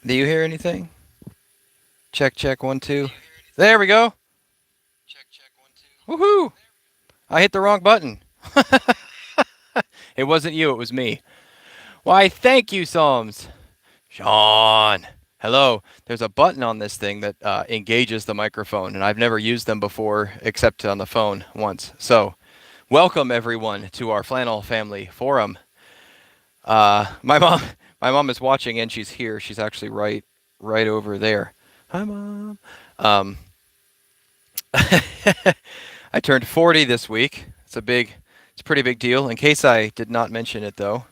Do you hear anything? Check, check, 1, 2. There we go. Woohoo! I hit the wrong button. It wasn't you, it was me. Why, thank you, Psalms. Sean. Hello. There's a button on this thing that engages the microphone, and I've never used them before except on the phone once. So, welcome everyone to our Flannel Family Forum. My mom, my mom is watching, and she's here. She's actually right over there. Hi, mom. Um, I turned 40 this week. It's a pretty big deal. In case I did not mention it, though,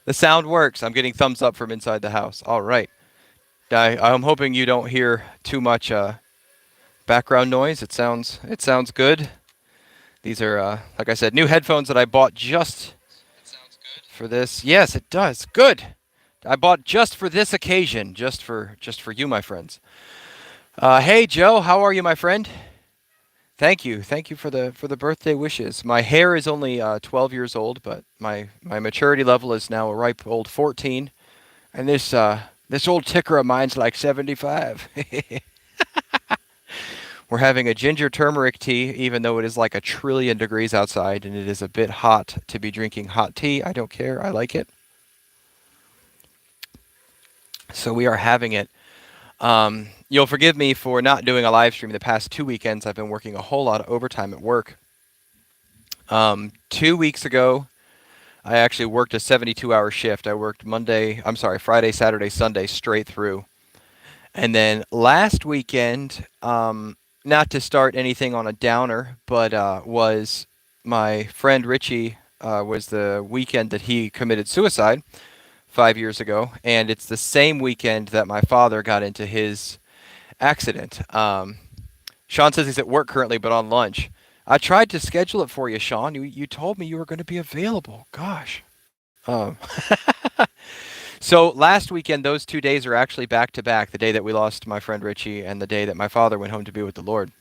the sound works. I'm getting thumbs up from inside the house. All right. I'm hoping you don't hear too much background noise. It sounds good. These are, like I said, new headphones that I bought just for this. Yes, it does. Good. I bought just for this occasion, just for you, my friends. Hey, Joe, how are you, my friend? Thank you for the birthday wishes. My hair is only 12 years old, but my maturity level is now a ripe old 14, and this old ticker of mine's like 75. We're having a ginger turmeric tea, even though it is like a trillion degrees outside, and it is a bit hot to be drinking hot tea. I don't care. I like it. So we are having it. You'll forgive me for not doing a live stream the past 2 weekends. I've been working a whole lot of overtime at work. 2 weeks ago, I actually worked a 72-hour shift. I worked Friday, Saturday, Sunday straight through. And then last weekend, not to start anything on a downer, but was my friend Richie, was the weekend that he committed suicide 5 years ago. And it's the same weekend that my father got into his accident. Sean says he's at work currently, but on lunch. I tried to schedule it for you, Sean. You told me you were going to be available. Gosh. So last weekend, those 2 days are actually back to back. The day that we lost my friend Richie and the day that my father went home to be with the Lord.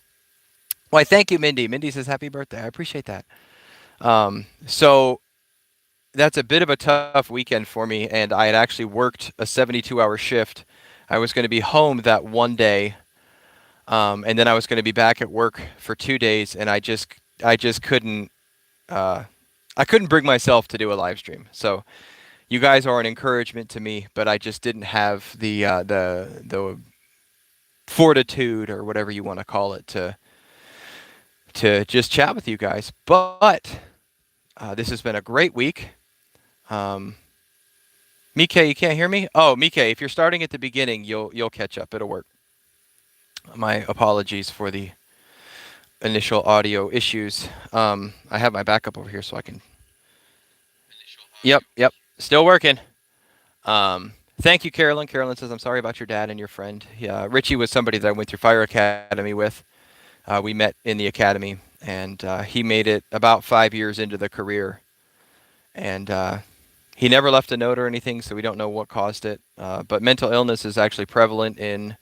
Why, thank you, Mindy. Mindy says happy birthday. I appreciate that. So that's a bit of a tough weekend for me, and I had actually worked a 72-hour shift. I was going to be home that one day, and then I was going to be back at work for 2 days, and I just uh, couldn't bring myself to do a live stream. So you guys are an encouragement to me, but I just didn't have the fortitude or whatever you want to call it to just chat with you guys. But this has been a great week. Um, Mike, you can't hear me? Oh, Mike, if you're starting at the beginning, you'll catch up. It'll work. My apologies for the initial audio issues. I have my backup over here so I can. Yep. Still working. Thank you, Carolyn. Carolyn says, I'm sorry about your dad and your friend. Yeah, Richie was somebody that I went through Fire Academy with. We met in the academy, and he made it about 5 years into the career. And he never left a note or anything, so we don't know what caused it. But mental illness is actually prevalent in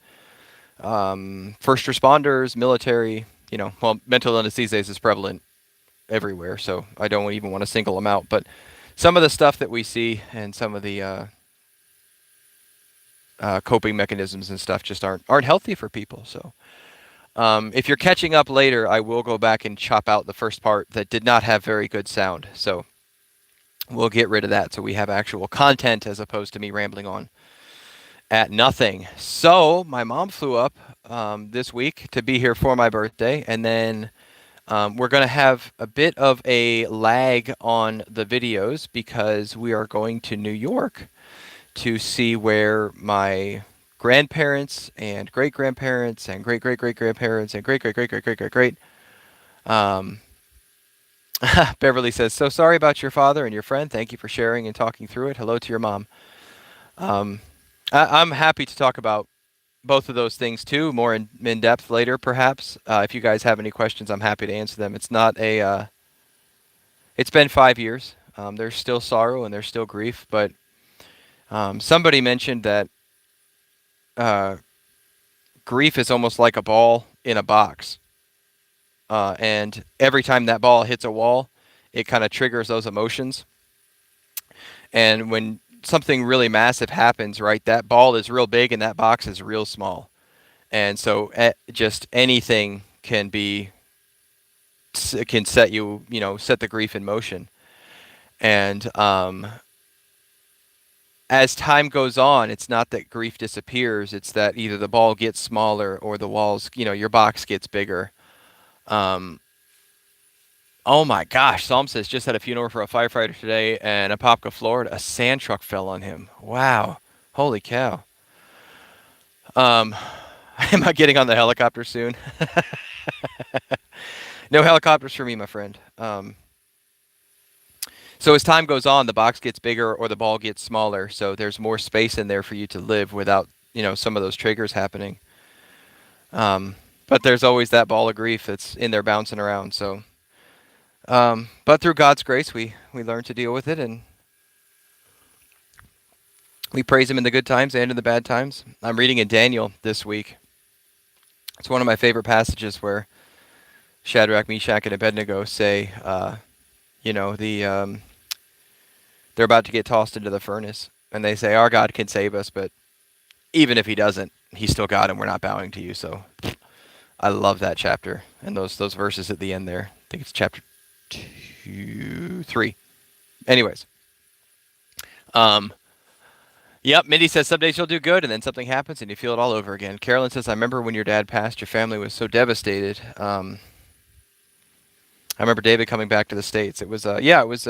first responders, military. Well, mental illness these days is prevalent everywhere, so I don't even want to single them out. But some of the stuff that we see and some of the coping mechanisms and stuff just aren't healthy for people. So if you're catching up later, I will go back and chop out the first part that did not have very good sound. So we'll get rid of that so we have actual content as opposed to me rambling on at nothing. So my mom flew up this week to be here for my birthday, and then we're going to have a bit of a lag on the videos because we are going to New York to see where my grandparents and great grandparents and great great great grandparents and great great great great great great great. Um, Beverly says, so sorry about your father and your friend. Thank you for sharing and talking through it. Hello to your mom. Um, I'm happy to talk about both of those things too, more in depth later, perhaps. If you guys have any questions, I'm happy to answer them. It's not a. It's been 5 years. There's still sorrow and there's still grief, but somebody mentioned that grief is almost like a ball in a box, and every time that ball hits a wall, it kind of triggers those emotions. And when something really massive happens, right? That ball is real big and that box is real small. And so just anything can set set the grief in motion. And as time goes on, it's not that grief disappears, it's that either the ball gets smaller or the walls, your box gets bigger. Um, oh my gosh, Psalm says just had a funeral for a firefighter today in Apopka, Florida. A sand truck fell on him. Wow. Holy cow. Um, am I getting on the helicopter soon? No helicopters for me, my friend. So as time goes on, the box gets bigger or the ball gets smaller. So there's more space in there for you to live without, some of those triggers happening. But there's always that ball of grief that's in there bouncing around. So, but through God's grace, we learn to deal with it, and we praise Him in the good times and in the bad times. I'm reading in Daniel this week. It's one of my favorite passages where Shadrach, Meshach, and Abednego say, they're about to get tossed into the furnace, and they say, our God can save us, but even if He doesn't, He's still God, and we're not bowing to you. So I love that chapter and those verses at the end there. I think it's chapter 3. Anyways, yep. Mindy says some days you'll do good, and then something happens, and you feel it all over again. Carolyn says, I remember when your dad passed, your family was so devastated. I remember David coming back to the States. It was, it was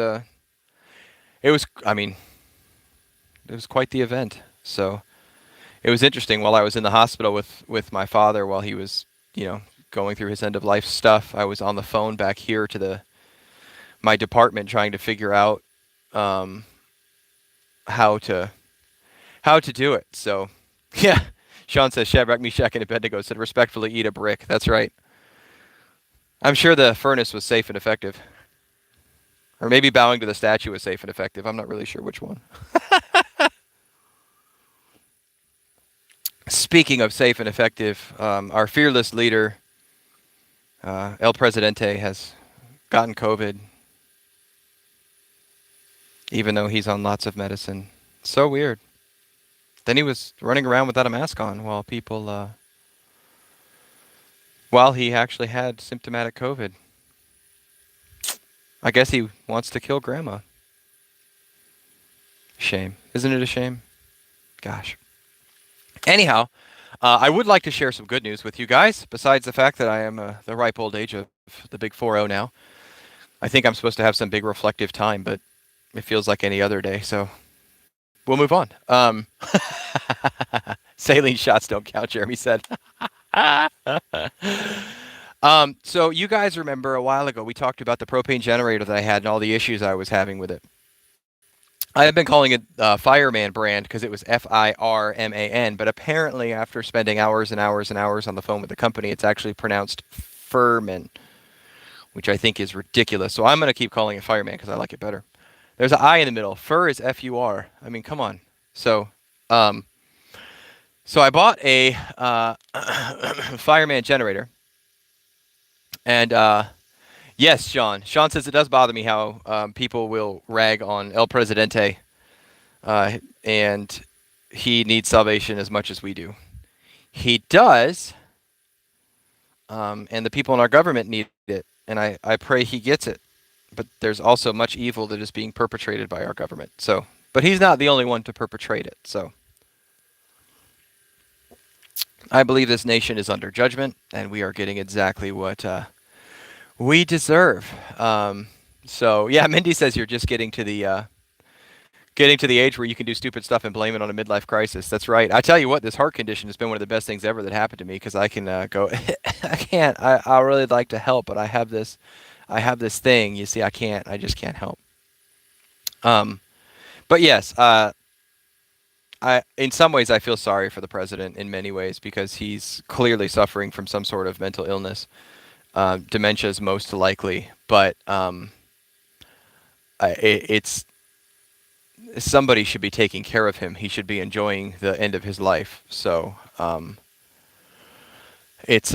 quite the event. So it was interesting. While I was in the hospital with my father, while he was, going through his end of life stuff, I was on the phone back here to my department trying to figure out how to do it. So, yeah. Sean says, Shadrach, Meshach, and Abednego said, respectfully eat a brick. That's right. I'm sure the furnace was safe and effective. Or maybe bowing to the statue was safe and effective. I'm not really sure which one. Speaking of safe and effective, our fearless leader, El Presidente, has gotten COVID, even though he's on lots of medicine. So weird. Then he was running around without a mask on while he actually had symptomatic COVID. I guess he wants to kill Grandma. Shame. Isn't it a shame? Gosh. Anyhow, I would like to share some good news with you guys, besides the fact that I am the ripe old age of the big 4-0 now. I think I'm supposed to have some big reflective time, but it feels like any other day, so we'll move on. Saline shots don't count, Jeremy said. So you guys remember a while ago we talked about the propane generator that I had and all the issues I was having with it. I have been calling it Fireman brand because it was Firman, but apparently after spending hours and hours and hours on the phone with the company, it's actually pronounced Furman, which I think is ridiculous. So I'm going to keep calling it Fireman because I like it better. There's an I in the middle. Fur is F-U-R. I mean, come on. So I bought a Fireman generator. And yes, Sean. Sean says it does bother me how people will rag on El Presidente, and he needs salvation as much as we do. He does, and the people in our government need it, and I pray he gets it. But there's also much evil that is being perpetrated by our government. So, but he's not the only one to perpetrate it. So I believe this nation is under judgment, and we are getting exactly what we deserve. So yeah, Mindy says you're just getting to the age where you can do stupid stuff and blame it on a midlife crisis. That's right. I tell you what, this heart condition has been one of the best things ever that happened to me because I can go. I can't. I really like to help, but I have this thing. You see, I can't. I just can't help. But yes, in some ways I feel sorry for the president in many ways because he's clearly suffering from some sort of mental illness. Dementia is most likely, but it's somebody should be taking care of him. He should be enjoying the end of his life. So it's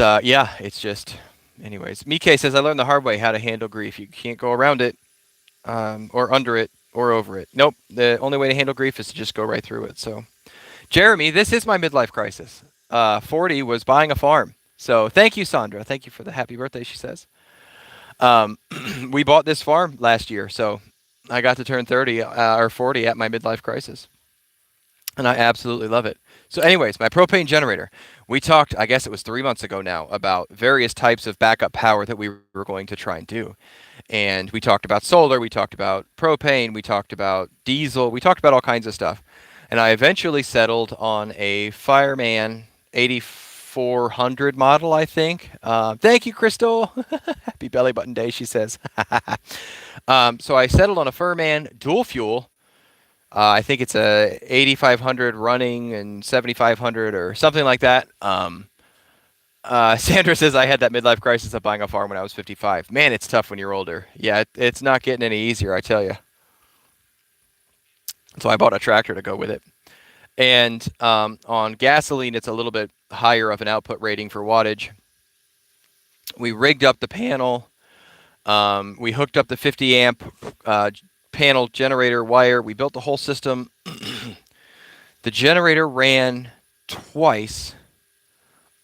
just. Anyways, Mike says I learned the hard way how to handle grief. You can't go around it, or under it, or over it. Nope. The only way to handle grief is to just go right through it. So, Jeremy, this is my midlife crisis. 40 was buying a farm. So thank you, Sandra. Thank you for the happy birthday, she says. Um, we bought this farm last year, so I got to turn 30 or 40 at my midlife crisis. And I absolutely love it. So anyways, my propane generator. We talked, I guess it was 3 months ago now, about various types of backup power that we were going to try and do. And we talked about solar, we talked about propane, we talked about diesel, we talked about all kinds of stuff. And I eventually settled on a Fireman 8400 model, I think. Thank you, Crystal. Happy belly button day, she says. So I settled on a Fireman dual fuel. I think it's a 8500 running and 7500 or something like that. Sandra says I had that midlife crisis of buying a farm when I was 55. Man, it's tough when you're older. Yeah, it's not getting any easier, I tell you. So I bought a tractor to go with it. And on gasoline, it's a little bit higher of an output rating for wattage. We rigged up the panel. We hooked up the 50 amp panel generator wire. We built the whole system. The generator ran twice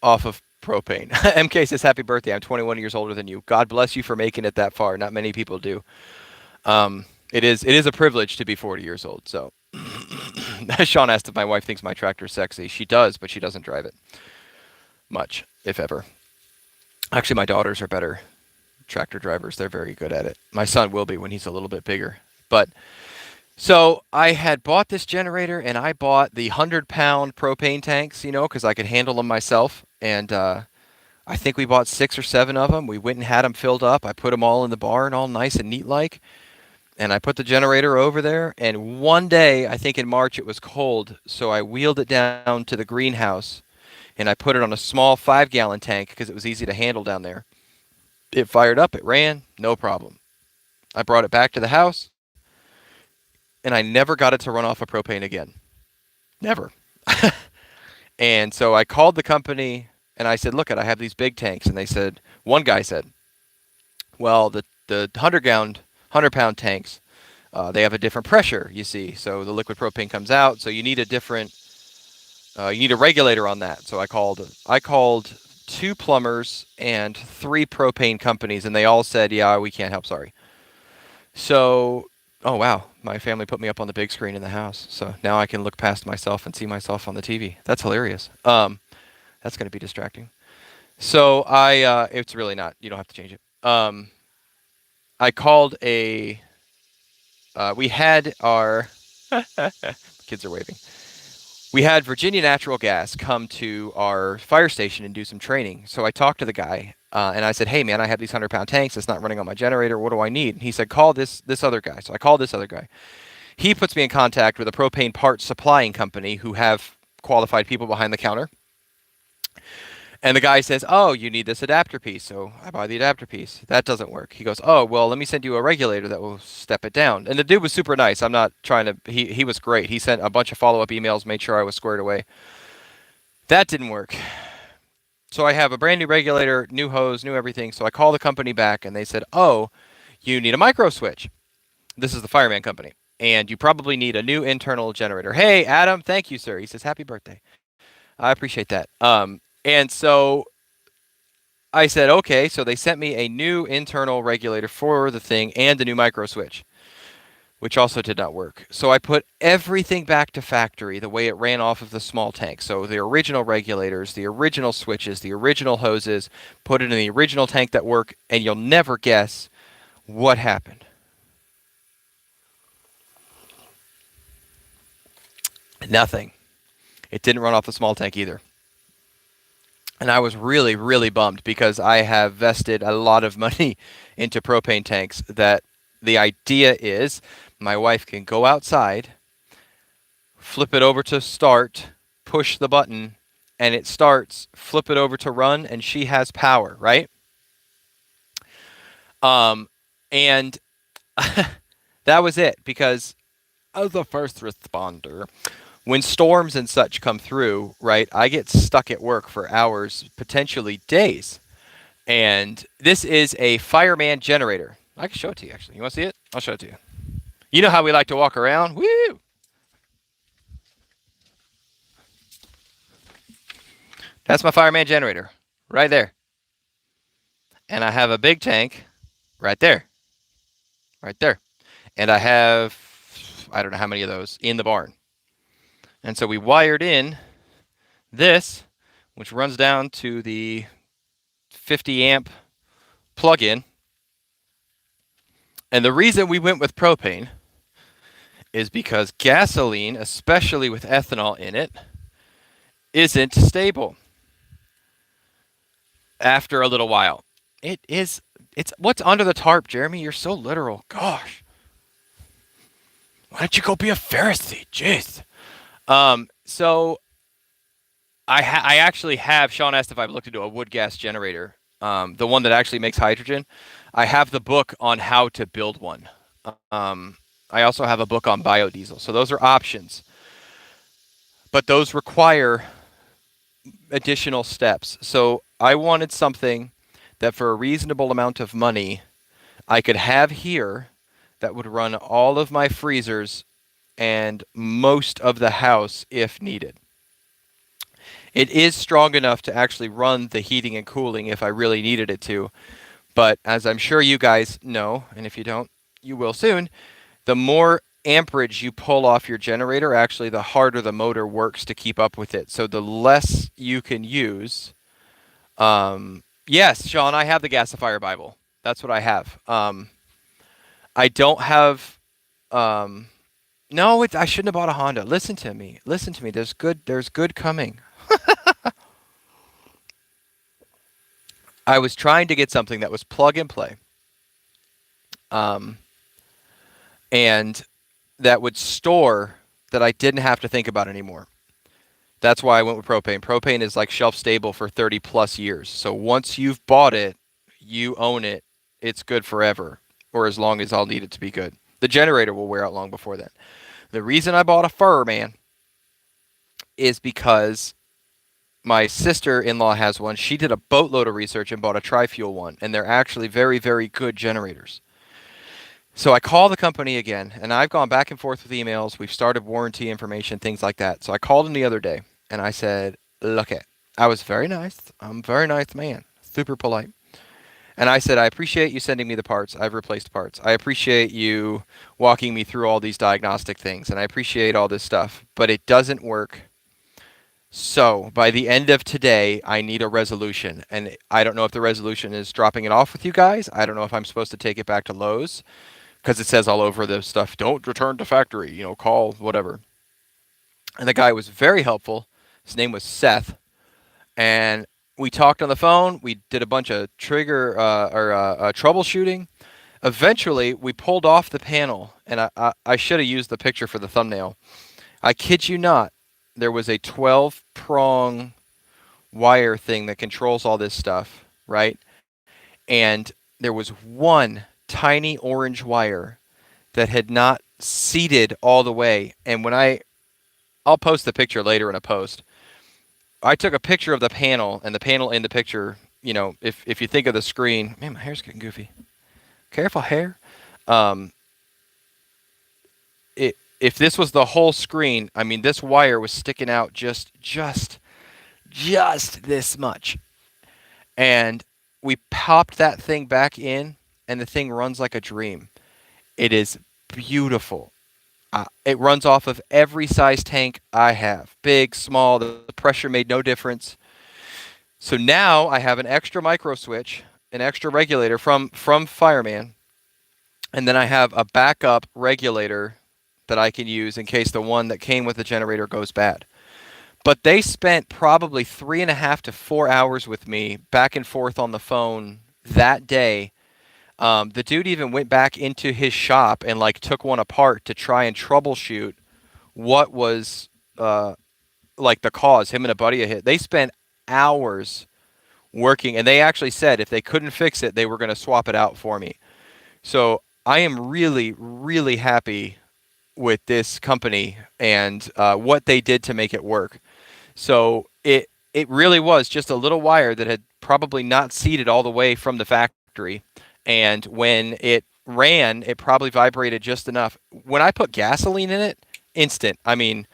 off of propane. MK says, happy birthday. I'm 21 years older than you. God bless you for making it that far. Not many people do. It is a privilege to be 40 years old. So Sean asked if my wife thinks my tractor's sexy. She does, but she doesn't drive it much, if ever. Actually, my daughters are better tractor drivers. They're very good at it. My son will be when he's a little bit bigger. But so I had bought this generator, and I bought the 100-pound propane tanks, because I could handle them myself. And I think we bought 6 or 7 of them. We went and had them filled up. I put them all in the barn, all nice and neat like. And I put the generator over there. And one day, I think in March, it was cold. So I wheeled it down to the greenhouse, and I put it on a small 5-gallon tank because it was easy to handle down there. It fired up. It ran. No problem. I brought it back to the house, and I never got it to run off of propane again. Never. And so I called the company, and I said, look, I have these big tanks. And they said, one guy said, well, the 100-pound tanks, they have a different pressure, you see. So the liquid propane comes out, so you need a different, you need a regulator on that. So I called 2 plumbers and 3 propane companies, and they all said, yeah, we can't help, sorry. So, oh wow, my family put me up on the big screen in the house. So now I can look past myself and see myself on the TV. That's hilarious. That's going to be distracting. So it's really not. You don't have to change it. I called we had our, kids are waving. We had Virginia Natural Gas come to our fire station and do some training. So I talked to the guy, and I said, hey, man, I have these 100-pound tanks. It's not running on my generator. What do I need? And he said, call this other guy. So I called this other guy. He puts me in contact with a propane parts supplying company who have qualified people behind the counter. And the guy says, oh, you need this adapter piece. So I buy the adapter piece. That doesn't work. He goes, oh, well, let me send you a regulator that will step it down. And the dude was super nice. I'm not trying to, he was great. He sent a bunch of follow-up emails, made sure I was squared away. That didn't work. So I have a brand new regulator, new hose, new everything. So I call the company back, and they said, oh, you need a micro switch. This is the Fireman company. And you probably need a new internal generator. Hey, Adam, thank you, sir. He says, happy birthday. I appreciate that. And so I said, okay, so they sent me a new internal regulator for the thing and a new micro switch, which also did not work. So I put everything back to factory the way it ran off of the small tank. So the original regulators, the original switches, the original hoses, put it in the original tank that worked, and you'll never guess what happened. Nothing. It didn't run off the small tank either. And I was really, really bummed because I have vested a lot of money into propane tanks that the idea is my wife can go outside, flip it over to start, push the button, and it starts, flip it over to run, and she has power, right? And that was it, because as a first responder, when storms and such come through, right, I get stuck at work for hours, potentially days. And this is a Fireman Generator. I can show it to you, actually. You want to see it? I'll show it to you. You know how we like to walk around? Woo! That's my Fireman generator right there. And I have a big tank right there. Right there. And I have, I don't know how many of those in the barn. And so we wired in this, which runs down to the 50 amp plug-in. And the reason we went with propane is because gasoline, especially with ethanol in it, isn't stable after a little while. It's what's under the tarp, Jeremy? You're so literal. Gosh. Why don't you go be a Pharisee? Jeez. So I actually have. Sean asked if I've looked into a wood gas generator, the one that actually makes hydrogen. I have the book on how to build one. Um, I also have a book on biodiesel. So those are options, but those require additional steps. So I wanted something that for a reasonable amount of money I could have here that would run all of my freezers and most of the house if needed. It is strong enough to actually run the heating and cooling if I really needed it to. But as I'm sure you guys know, and if you don't, you will soon, the more amperage you pull off your generator, actually, the harder the motor works to keep up with it. So the less you can use. Yes, Sean, I have the Gasifier Bible. That's what I have. I don't have. No, I shouldn't have bought a Honda. Listen to me. Listen to me. There's good coming. I was trying to get something that was plug and play, and that would store that I didn't have to think about anymore. That's why I went with propane. Propane is like shelf stable for 30 plus years. So once you've bought it, you own it. It's good forever, or as long as I'll need it to be good. The generator will wear out long before that. The reason I bought a Fireman is because my sister-in-law has one. She did a boatload of research and bought a tri-fuel one, and they're actually very, very good generators. So I call the company again, and I've gone back and forth with emails. We've started warranty information, things like that. So I called him the other day, and I said, look it. I was very nice. I'm a very nice man. Super polite. And I said, I appreciate you sending me the parts. I've replaced parts. I appreciate you walking me through all these diagnostic things, and I appreciate all this stuff. But it doesn't work. So by the end of today, I need a resolution. And I don't know if the resolution is dropping it off with you guys. I don't know if I'm supposed to take it back to Lowe's, because it says all over the stuff, don't return to factory, call, whatever. And the guy was very helpful. His name was Seth. And we talked on the phone. We did a bunch of troubleshooting. Eventually, we pulled off the panel. And I should have used the picture for the thumbnail. I kid you not. There was a 12-prong wire thing that controls all this stuff, right? And there was one tiny orange wire that had not seated all the way. And when I'll post the picture later in a post. I took a picture of the panel, and the panel in the picture, if you think of the screen, man, my hair's getting goofy. Careful, hair. If this was the whole screen, I mean, this wire was sticking out just this much. And we popped that thing back in, and the thing runs like a dream. It is beautiful. It runs off of every size tank I have. Big, small, the pressure made no difference. So now I have an extra micro switch, an extra regulator from Fireman, and then I have a backup regulator that I can use in case the one that came with the generator goes bad. But they spent probably 3.5 to 4 hours with me back and forth on the phone that day. The dude even went back into his shop and took one apart to try and troubleshoot what was the cause. Him and a buddy hit. They spent hours working, and they actually said if they couldn't fix it, they were going to swap it out for me. So I am really, really happy with this company and what they did to make it work. So it really was just a little wire that had probably not seated all the way from the factory. And when it ran, it probably vibrated just enough. When I put gasoline in it, instant. I mean,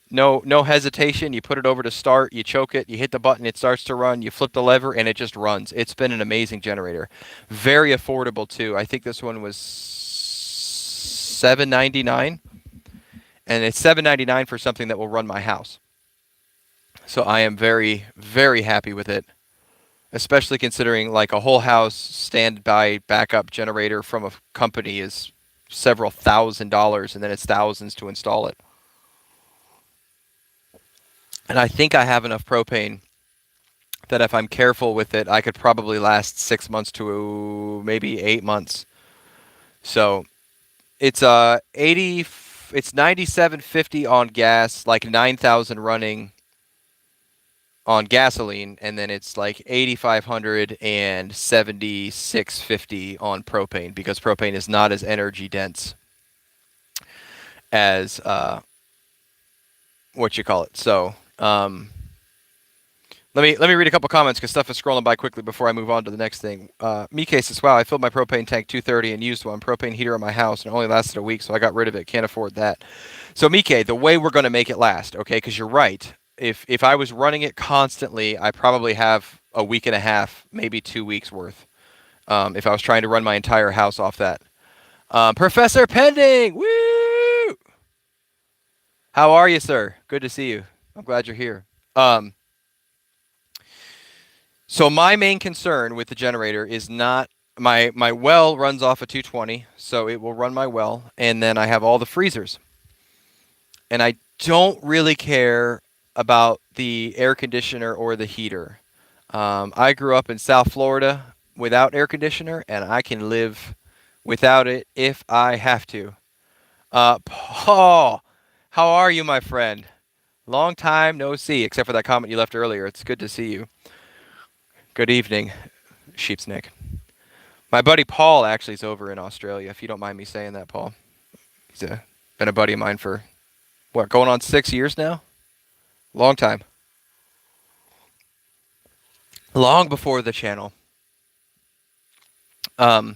no hesitation. You put it over to start, you choke it, you hit the button, it starts to run, you flip the lever, and it just runs. It's been an amazing generator. Very affordable too. I think this one was $7.99, and it's $7.99 for something that will run my house. So I am very, very happy with it, especially considering like a whole house standby backup generator from a company is several $1,000s, and then it's thousands to install it. And I think I have enough propane that if I'm careful with it, I could probably last 6 months to maybe 8 months. So it's 80, it's 97.50 on gas, like 9,000 running on gasoline, and then it's like 8,500 and 76.50 on propane, because propane is not as energy dense as what you call it. So let me read a couple comments because stuff is scrolling by quickly before I move on to the next thing. Mike says, "Wow, I filled my propane tank 230 and used one propane heater in my house, and it only lasted a week, so I got rid of it. Can't afford that." So Mike, the way we're going to make it last, okay? Because you're right. If I was running it constantly, I probably have a week and a half, maybe 2 weeks worth. If I was trying to run my entire house off that. Professor Pending, woo! How are you, sir? Good to see you. I'm glad you're here. So my main concern with the generator is not my well runs off a 220, so it will run my well, and then I have all the freezers. And I don't really care about the air conditioner or the heater. I grew up in South Florida without air conditioner, and I can live without it if I have to. Paul, how are you, my friend? Long time no see, except for that comment you left earlier. It's good to see you. Good evening, Sheep's Nick. My buddy Paul actually is over in Australia, if you don't mind me saying that, Paul. He's been a buddy of mine for, what, going on 6 years now? Long time. Long before the channel. So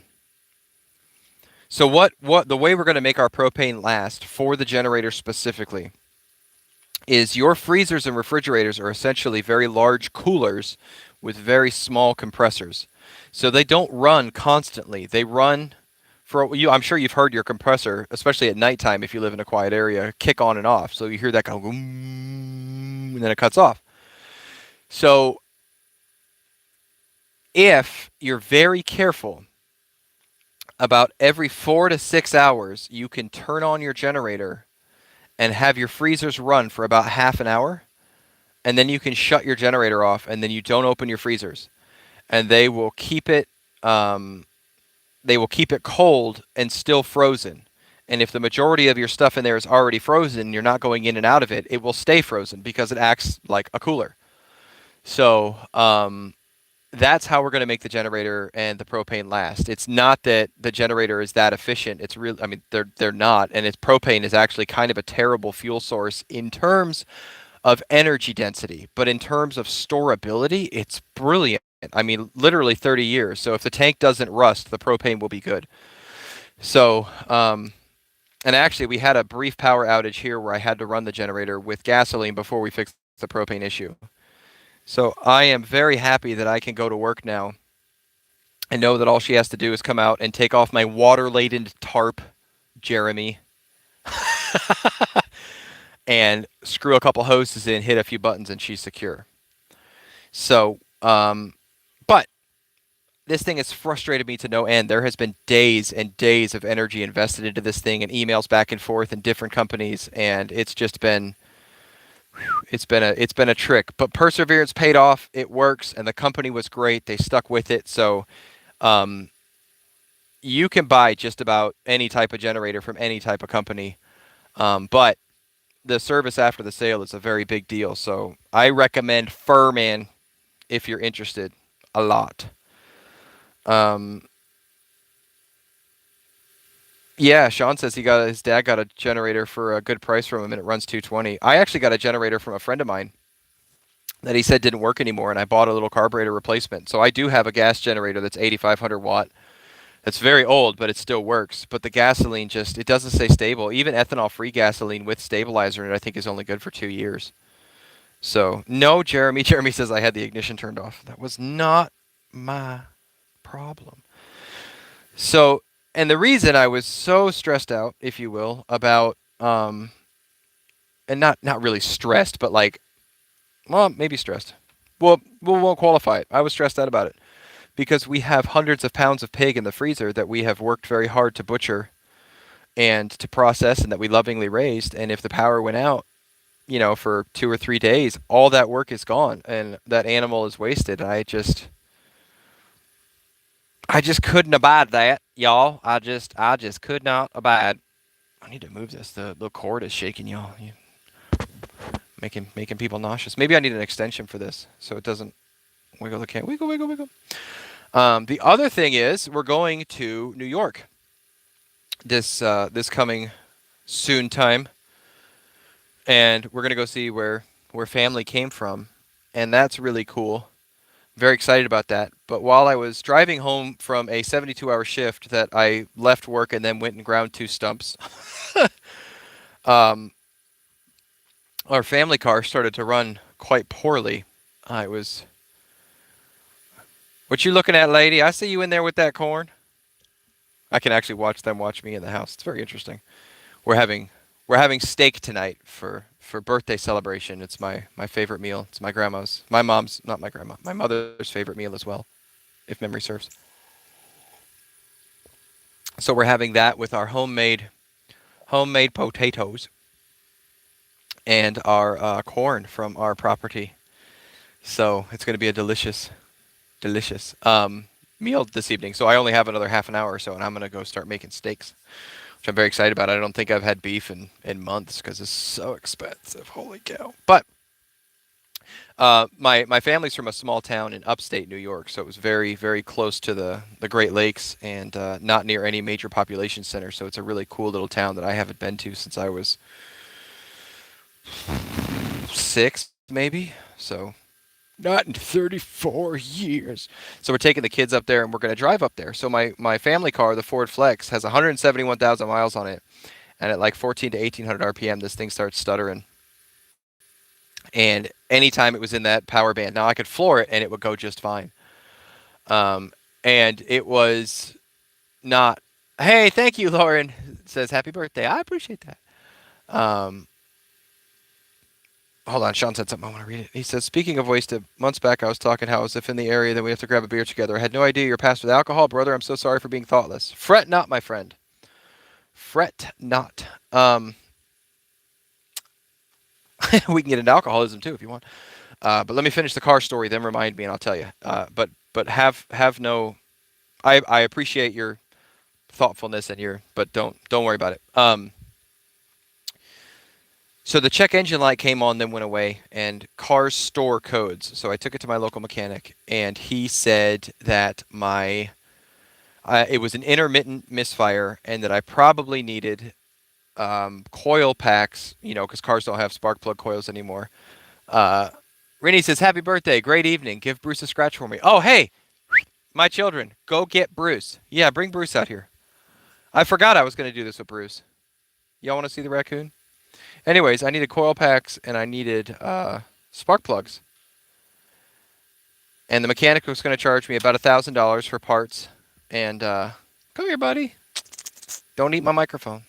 what the way we're going to make our propane last for the generator specifically is your freezers and refrigerators are essentially very large coolers with very small compressors. So they don't run constantly. They run for you. I'm sure you've heard your compressor, especially at nighttime if you live in a quiet area, kick on and off. So you hear that go boom, and then it cuts off. So if you're very careful, about every 4 to 6 hours, you can turn on your generator and have your freezers run for about half an hour, and then you can shut your generator off, and then you don't open your freezers, and they will keep it cold and still frozen. And if the majority of your stuff in there is already frozen, you're not going in and out of it, it will stay frozen because it acts like a cooler. So that's how we're going to make the generator and the propane last. It's not that the generator is that efficient. It's real. I mean, they're not, and propane is actually kind of a terrible fuel source in terms of energy density, but in terms of storability, it's brilliant. I mean, literally 30 years. So if the tank doesn't rust, the propane will be good. So, and actually, we had a brief power outage here where I had to run the generator with gasoline before we fixed the propane issue. So I am very happy that I can go to work now and know that all she has to do is come out and take off my water-laden tarp, Jeremy, and screw a couple hoses in, hit a few buttons, and she's secure. So, but this thing has frustrated me to no end. There has been days and days of energy invested into this thing and emails back and forth in different companies, and it's just been... It's been a trick, but perseverance paid off. It works, and the company was great. They stuck with it. So you can buy just about any type of generator from any type of company, but the service after the sale is a very big deal. So I recommend Fireman if you're interested a lot. Yeah, Sean says his dad got a generator for a good price from him, and it runs 220. I actually got a generator from a friend of mine that he said didn't work anymore, and I bought a little carburetor replacement. So I do have a gas generator that's 8,500 watt It's very old, but it still works. But the gasoline just, it doesn't stay stable. Even ethanol-free gasoline with stabilizer in it, I think, is only good for 2 years. So, no, Jeremy. Jeremy says I had the ignition turned off. That was not my problem. So, and the reason I was so stressed out, if you will, about, and not really stressed, but like, well, maybe stressed. Well, we won't qualify it. I was stressed out about it because we have hundreds of pounds of pig in the freezer that we have worked very hard to butcher and to process and that we lovingly raised. And if the power went out, for 2 or 3 days, all that work is gone and that animal is wasted. I just couldn't abide that, y'all. I just could not abide. I need to move this. The cord is shaking, y'all. Making people nauseous. Maybe I need an extension for this so it doesn't wiggle the can. Wiggle, wiggle, wiggle. The other thing is we're going to New York this coming soon time, and we're gonna go see where family came from, and that's really cool. Very excited about that. But while I was driving home from a 72-hour shift that I left work and then went and ground 2 stumps, um, our family car started to run quite poorly. I was. What you looking at, lady? I see you in there with that corn. I can actually watch them watch me in the house. It's very interesting. We're having steak tonight for birthday celebration. It's my favorite meal. It's my grandma's, my mom's, not my grandma, my mother's favorite meal as well, if memory serves. So we're having that with our homemade potatoes and our corn from our property. So it's going to be a delicious meal this evening. So I only have another half an hour or so, and I'm going to go start making steaks, which I'm very excited about. I don't think I've had beef in months because it's so expensive. Holy cow. But my family's from a small town in upstate New York, so it was very, very close to the Great Lakes and not near any major population center. So it's a really cool little town that I haven't been to since I was 6, maybe. So not in 34 years. So we're taking the kids up there and we're going to drive up there. So my family car, the Ford Flex, has 171,000 miles on it. And at like 14 to 1800 RPM, this thing starts stuttering. And anytime it was in that power band, now I could floor it and it would go just fine. And it was not, hey, thank you, Lauren. It says happy birthday. I appreciate that. Hold on, Sean said something. I want to read it. He says, speaking of wasted, months back I was talking how as if in the area that we have to grab a beer together. I had no idea you're passed with alcohol. Brother, I'm so sorry for being thoughtless. Fret not, my friend. Fret not. We can get into alcoholism too if you want. But let me finish the car story, then remind me and I'll tell you. But have no. I appreciate your thoughtfulness and but don't worry about it. So the check engine light came on, then went away, and cars store codes. So I took it to my local mechanic, and he said that it was an intermittent misfire, and that I probably needed coil packs, because cars don't have spark plug coils anymore. Rennie says, happy birthday, great evening. Give Bruce a scratch for me. Oh, hey, my children, go get Bruce. Yeah, bring Bruce out here. I forgot I was going to do this with Bruce. Y'all want to see the raccoon? Anyways, I needed coil packs and I needed spark plugs. And the mechanic was going to charge me about $1,000 for parts. And come here, buddy. Don't eat my microphone.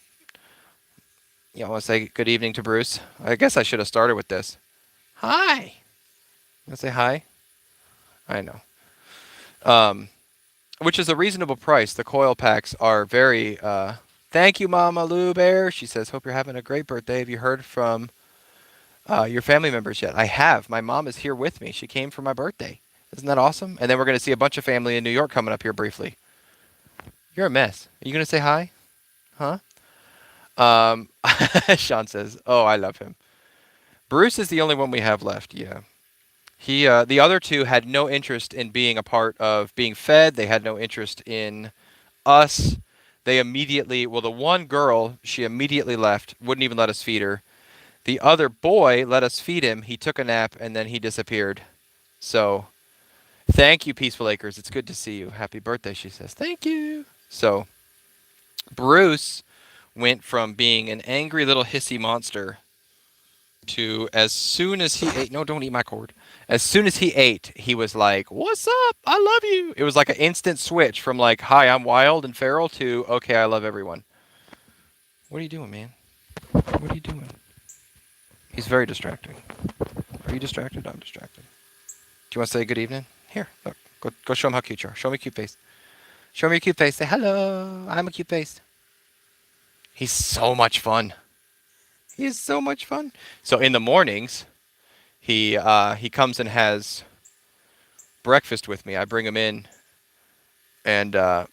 You want to say good evening to Bruce? I guess I should have started with this. Hi. You want to say hi? I know. Which is a reasonable price. The coil packs are very... Thank you, Mama Lou Bear. She says, hope you're having a great birthday. Have you heard from your family members yet? I have. My mom is here with me. She came for my birthday. Isn't that awesome? And then we're going to see a bunch of family in New York coming up here briefly. You're a mess. Are you going to say hi? Huh? Sean says, oh, I love him. Bruce is the only one we have left. Yeah. The other two had no interest in being a part of being fed. They had no interest in us. They immediately, the one girl, she immediately left, wouldn't even let us feed her. The other boy let us feed him. He took a nap, and then he disappeared. So, thank you, Peaceful Acres. It's good to see you. Happy birthday, she says. Thank you. So Bruce went from being an angry little hissy monster to, as soon as he ate, no, don't eat my cord. As soon as he ate, he was like, "What's up? I love you." It was like an instant switch from like, "Hi, I'm wild and feral," to, "Okay, I love everyone." What are you doing, man? What are you doing? He's very distracting. Are you distracted? I'm distracted. Do you want to say good evening? Here, look. Go show him how cute you are. Show me a cute face. Show me your cute face. Say hello. I'm a cute face. He's so much fun. He is so much fun. So in the mornings, he comes and has breakfast with me. I bring him in, and nom,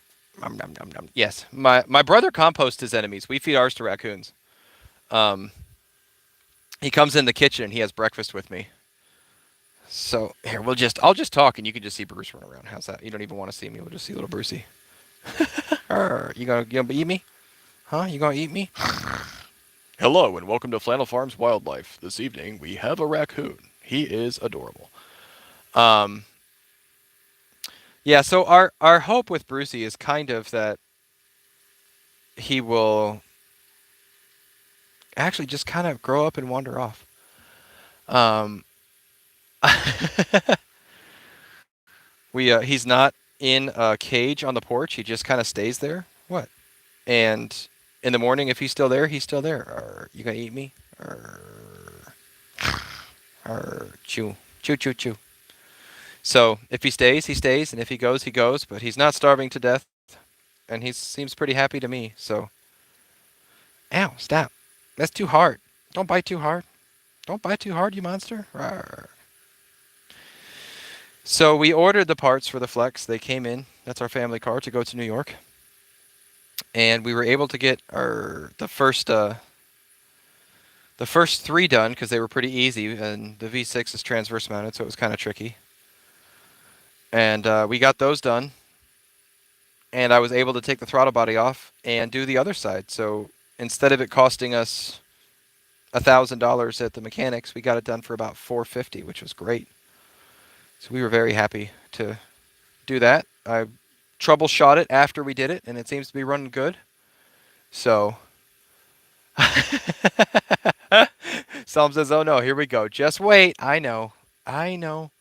nom, nom. Yes, my brother composts his enemies. We feed ours to raccoons. Um, he comes in the kitchen and he has breakfast with me. So here I'll just talk and you can just see Bruce run around. How's that? You don't even want to see me. We'll just see little Brucey. You gonna eat me? Huh? You gonna eat me? Hello and welcome to Flannel Farms Wildlife. This evening we have a raccoon. He is adorable. Um, yeah. So our hope with Brucey is kind of that he will actually just kind of grow up and wander off. Um, he's not in a cage on the porch. He just kind of stays there. What? And in the morning, if he's still there, he's still there. You gonna eat me? Chew, chew, chew, chew. So if he stays, he stays, and if he goes, he goes. But he's not starving to death, and he seems pretty happy to me. So, ow, stop. That's too hard. Don't bite too hard. Don't bite too hard, you monster. So we ordered the parts for the Flex. They came in. That's our family car to go to New York. And we were able to get the first three done because they were pretty easy. And the V6 is transverse mounted, so it was kind of tricky. And we got those done. And I was able to take the throttle body off and do the other side. So instead of it costing us $1,000 at the mechanics, we got it done for about $450, which was great. So we were very happy to do that. I troubleshot it after we did it, and it seems to be running good. So, Psalm says, "Oh no, here we go. Just wait. I know. I'm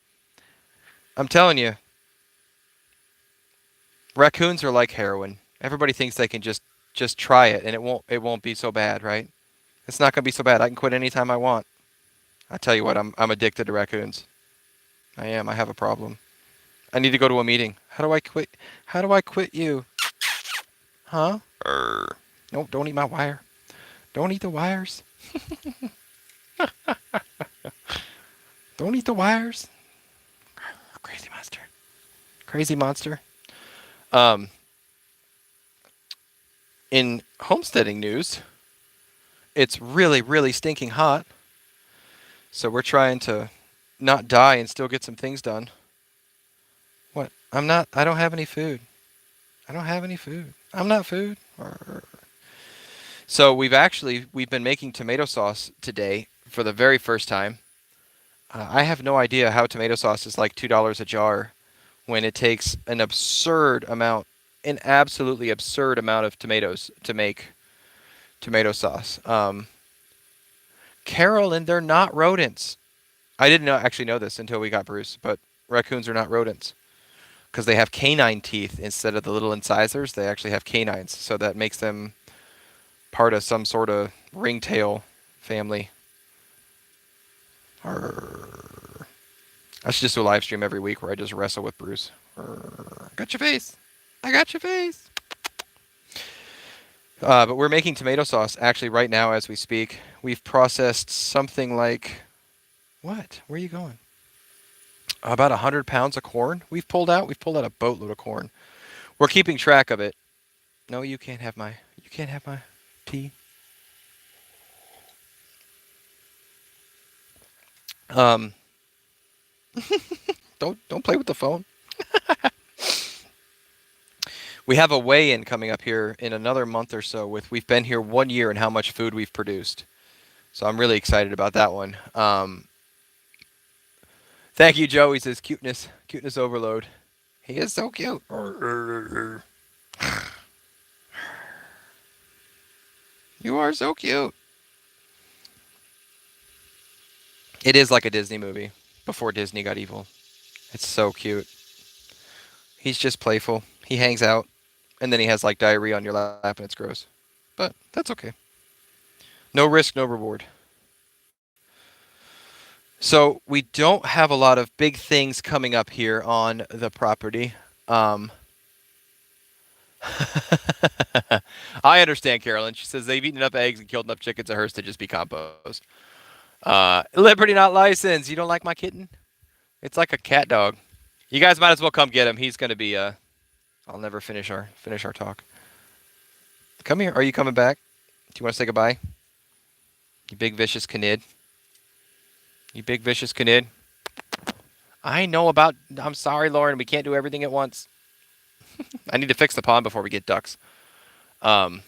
telling you, raccoons are like heroin. Everybody thinks they can just try it, and it won't be so bad, right? It's not gonna be so bad. I can quit anytime I want. I tell you what, I'm addicted to raccoons. I am. I have a problem. I need to go to a meeting. How do I quit? How do I quit you? Huh? No, don't eat my wire. Don't eat the wires. Don't eat the wires. Crazy monster. Crazy monster. In homesteading news, it's really, really stinking hot. So we're trying to not die and still get some things done. What? I don't have any food. I don't have any food. I'm not food. So we've been making tomato sauce today for the very first time. I have no idea how tomato sauce is like $2 a jar when it takes an absolutely absurd amount of tomatoes to make tomato sauce. Carolyn, they're not rodents. I didn't actually know this until we got Bruce, but raccoons are not rodents because they have canine teeth instead of the little incisors. They actually have canines, so that makes them part of some sort of ringtail family. I should just do a live stream every week where I just wrestle with Bruce. Got your face. I got your face. But we're making tomato sauce actually right now as we speak. We've processed something like, what? Where are you going? About 100 pounds of corn we've pulled out. We've pulled out a boatload of corn. We're keeping track of it. No, you can't have my tea. Don't play with the phone. We have a weigh-in coming up here in another month or so. We've been here 1 year and how much food we've produced. So I'm really excited about that one. Thank you, Joe. He says cuteness overload. He is so cute. You are so cute. It is like a Disney movie before Disney got evil. It's so cute. He's just playful. He hangs out, and then he has like diarrhea on your lap, and it's gross. But that's okay. No risk, no reward. So we don't have a lot of big things coming up here on the property. Um, I understand, Carolyn. She says they've eaten enough eggs and killed enough chickens of hers to just be compost. Liberty not licensed. You don't like my kitten? It's like a cat dog. You guys might as well come get him. He's gonna be. I'll never finish our talk. Come here. Are you coming back? Do you want to say goodbye? You big vicious canid. You big vicious canid. I know about. I'm sorry, Lauren. We can't do everything at once. I need to fix the pond before we get ducks. Um,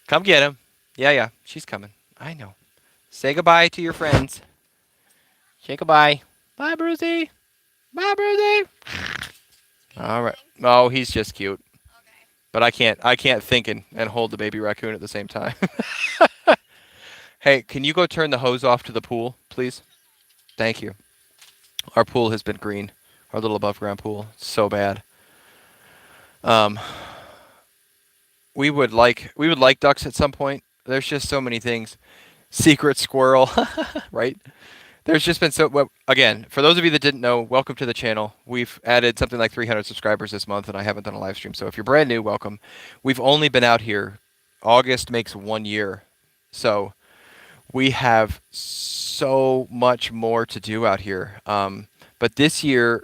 come get him. Yeah, yeah. She's coming. I know. Say goodbye to your friends. Say goodbye. Bye, Brucey. Bye, Brucey. All right. Oh, he's just cute. But I can't think and hold the baby raccoon at the same time. Hey, can you go turn the hose off to the pool, please? Thank you. Our pool has been green. Our little above ground pool. So bad. Um, we would like ducks at some point. There's just so many things. Secret squirrel, right? There's just been so well, again, for those of you that didn't know, welcome to the channel. We've added something like 300 subscribers this month, and I haven't done a live stream. So if you're brand new, welcome. We've only been out here. August makes 1 year. So we have so much more to do out here. But this year,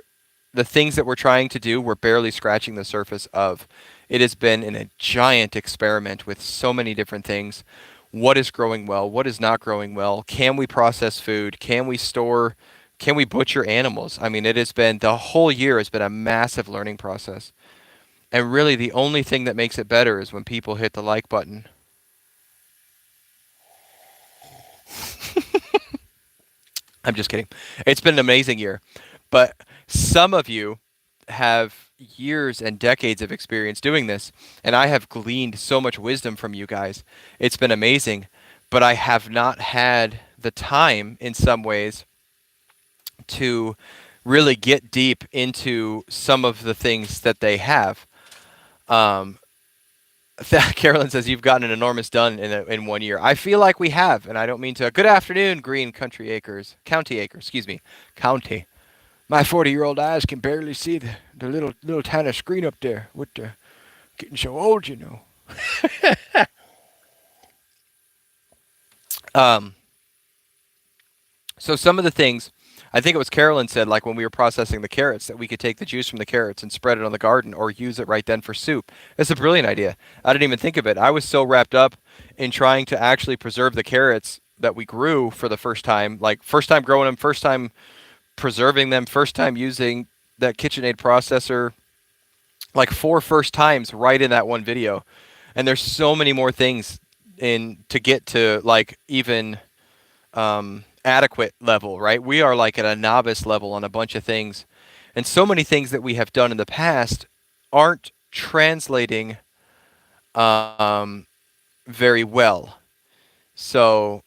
the things that we're trying to do, we're barely scratching the surface of. It has been a giant experiment with so many different things. What is growing well? What is not growing well? Can we process food? Can we store? Can we butcher animals? I mean, it has been the whole year has been a massive learning process. And really, the only thing that makes it better is when people hit the like button. I'm just kidding. It's been an amazing year. But some of you have years and decades of experience doing this, and I have gleaned so much wisdom from you guys. It's been amazing, but I have not had the time in some ways to really get deep into some of the things that they have. Um, Carolyn says you've gotten an enormous done in 1 year. I feel like we have, and I don't mean to. Good afternoon, Green Country Acres, County Acres, excuse me, County. My 40-year-old eyes can barely see the little tiny screen up there. With the getting so old, you know. um, so some of the things, I think it was Carolyn said, like when we were processing the carrots, that we could take the juice from the carrots and spread it on the garden or use it right then for soup. It's a brilliant idea. I didn't even think of it. I was so wrapped up in trying to actually preserve the carrots that we grew for the first time, like first time growing them, first time preserving them, first time using that KitchenAid processor, like 4 first times right in that one video. And there's so many more things in to get to like even adequate level, right? We are like at a novice level on a bunch of things. And so many things that we have done in the past aren't translating very well. So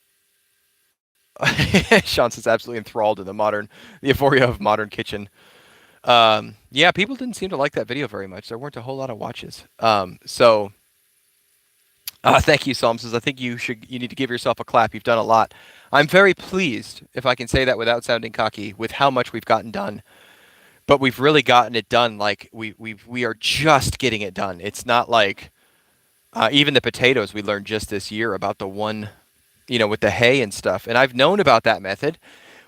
Sean says absolutely enthralled in the euphoria of modern kitchen. Yeah, people didn't seem to like that video very much. There weren't a whole lot of watches. Thank you, Psalm says. I think you need to give yourself a clap. You've done a lot. I'm very pleased, if I can say that without sounding cocky, with how much we've gotten done. But we've really gotten it done. Like we are just getting it done. It's not like even the potatoes we learned just this year about the one, with the hay and stuff. And I've known about that method.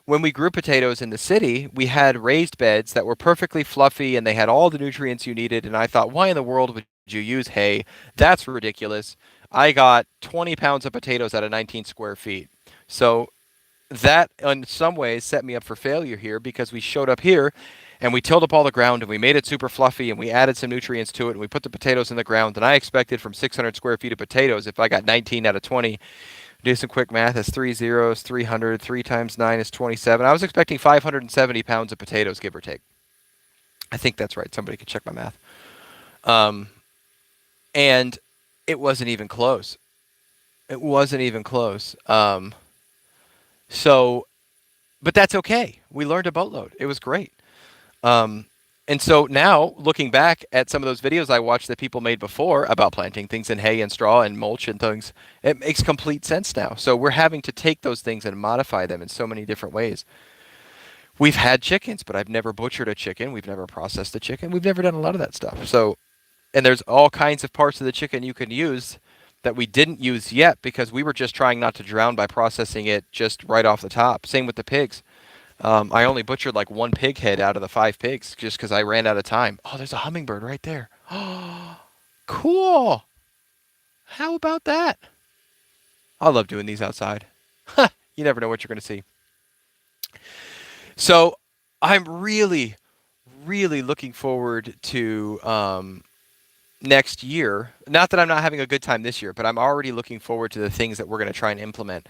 When we grew potatoes in the city, we had raised beds that were perfectly fluffy and they had all the nutrients you needed. And I thought, why in the world would you use hay? That's ridiculous. I got 20 pounds of potatoes out of 19 square feet. So that in some ways set me up for failure here because we showed up here and we tilled up all the ground and we made it super fluffy and we added some nutrients to it and we put the potatoes in the ground. And I expected from 600 square feet of potatoes, if I got 19 out of 20, do some quick math, that's 3 zeros, 300, 3 times 9 is 27. I was expecting 570 pounds of potatoes, give or take. I think that's right. Somebody could check my math. And it wasn't even close. It wasn't even close. So, but that's okay. We learned a boatload. It was great. Um, and so now, looking back at some of those videos I watched that people made before about planting things in hay and straw and mulch and things, it makes complete sense now. So we're having to take those things and modify them in so many different ways. We've had chickens, but I've never butchered a chicken. We've never processed a chicken. We've never done a lot of that stuff. So, and there's all kinds of parts of the chicken you can use that we didn't use yet because we were just trying not to drown by processing it just right off the top. Same with the pigs. I only butchered like one pig head out of the 5 pigs just because I ran out of time. Oh, there's a hummingbird right there. Oh, cool. How about that? I love doing these outside. You never know what you're going to see. So I'm really, really looking forward to next year. Not that I'm not having a good time this year, but I'm already looking forward to the things that we're going to try and implement.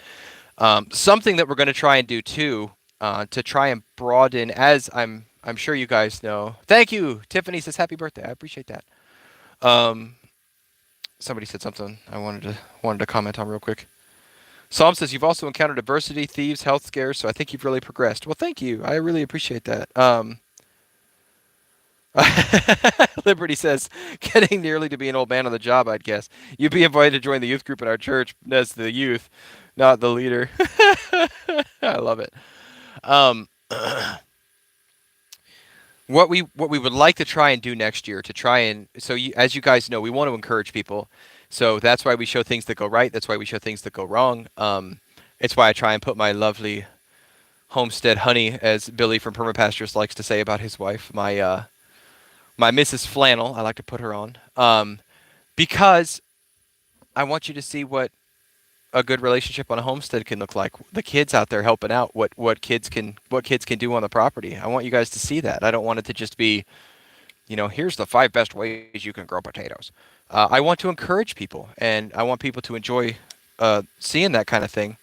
Something that we're going to try and do too, to try and broaden, as I'm sure you guys know. Thank you, Tiffany says happy birthday. I appreciate that. Um, Somebody said something I wanted to comment on real quick. Psalm says you've also encountered adversity, thieves, health scares, so I think you've really progressed. Well, thank you. I really appreciate that. Liberty says, getting nearly to be an old man on the job, I'd guess. You'd be invited to join the youth group in our church as the youth, not the leader. I love it. Um, what we would like to try and do next year to try and as you guys know, we want to encourage people. So that's why we show things that go right. That's why we show things that go wrong. It's why I try and put my lovely homestead honey, as Billy from Permapastures likes to say about his wife, my Mrs. Flannel. I like to put her on, because I want you to see what a good relationship on a homestead can look like. The kids out there helping out, what kids can do on the property. I want you guys to see that. I don't want it to just be, here's the 5 best ways you can grow potatoes. I want to encourage people, and I want people to enjoy seeing that kind of thing.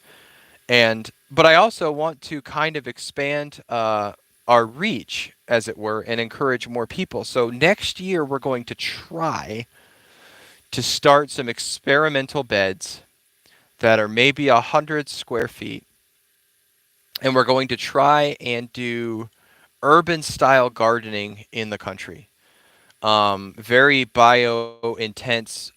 But I also want to kind of expand our reach, as it were, and encourage more people. So next year we're going to try to start some experimental beds that are maybe 100 square feet, and we're going to try and do urban style gardening in the country. Very bio intense